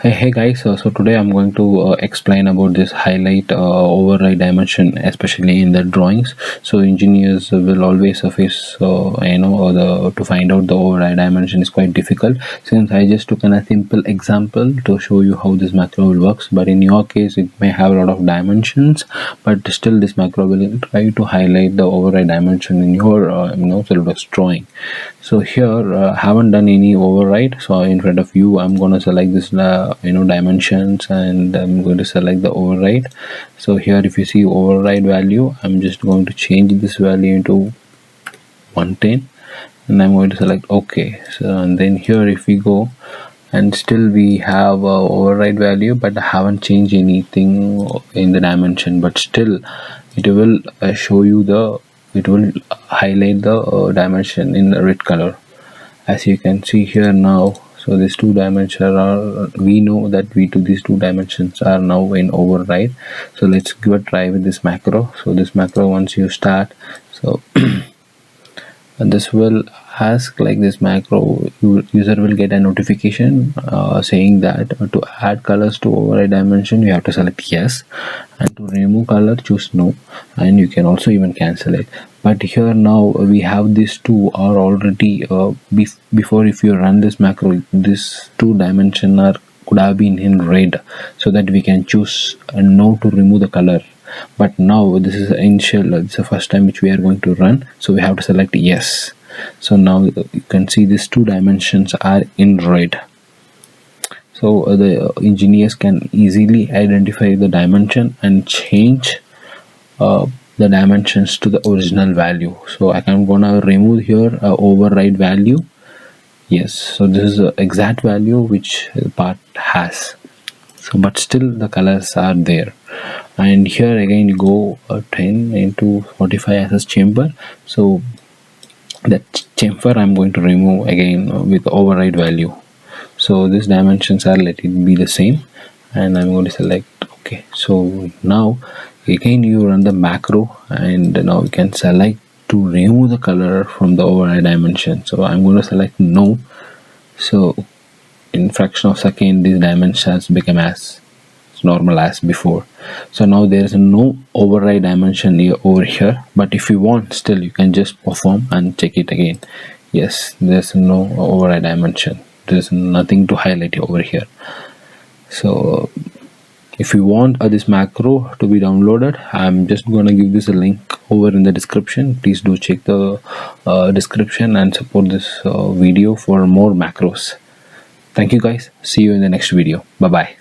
Hey guys, so today I'm going to explain about this highlight override dimension, especially in the drawings. So engineers will always face, the to find out the override dimension is quite difficult. Since I just took a simple example to show you how this macro will works, but in your case it may have a lot of dimensions, but still this macro will try to highlight the override dimension in your Solidworks drawing. So here haven't done any override, so in front of you I'm going to select this dimensions, and I'm going to select the override. So here if you see override value, I'm just going to change this value into 110, and I'm going to select OK. So and then here if we go, and still we have override value, but I haven't changed anything in the dimension, but still it will show you it will highlight the dimension in the red color, as you can see here now. So these two dimensions are, we know that these two dimensions are now in override. So let's give a try with this macro. So this macro, once you start, so and this will ask like this macro, user will get a notification saying that to add colors to override dimension you have to select yes, and to remove color choose no, and you can also even cancel it. But here now we have these two are already before, if you run this macro, these two dimension are could have been in red, so that we can choose no to remove the color. But now this is initial, it's the first time which we are going to run, so we have to select yes. So now you can see these two dimensions are in red. So the engineers can easily identify the dimension and change the dimensions to the original value. So I'm gonna remove here override value. Yes, so this is the exact value which the part has. So but still the colors are there. And here again you go 10 into 45 access chamber. So that chamfer I'm going to remove again with override value. So these dimensions are, let it be the same, and I'm going to select OK. So now again you run the macro, and now you can select to remove the color from the override dimension. So I'm going to select no. So in fraction of second these dimensions become as normal as before. So now there is no override dimension over here, but if you want, still you can just perform and check it again. Yes, there's no override dimension, there's nothing to highlight over here. So if you want this macro to be downloaded, I'm just gonna give this a link over in the description. Please do check the description and support this video for more macros. Thank you guys, see you in the next video. Bye bye.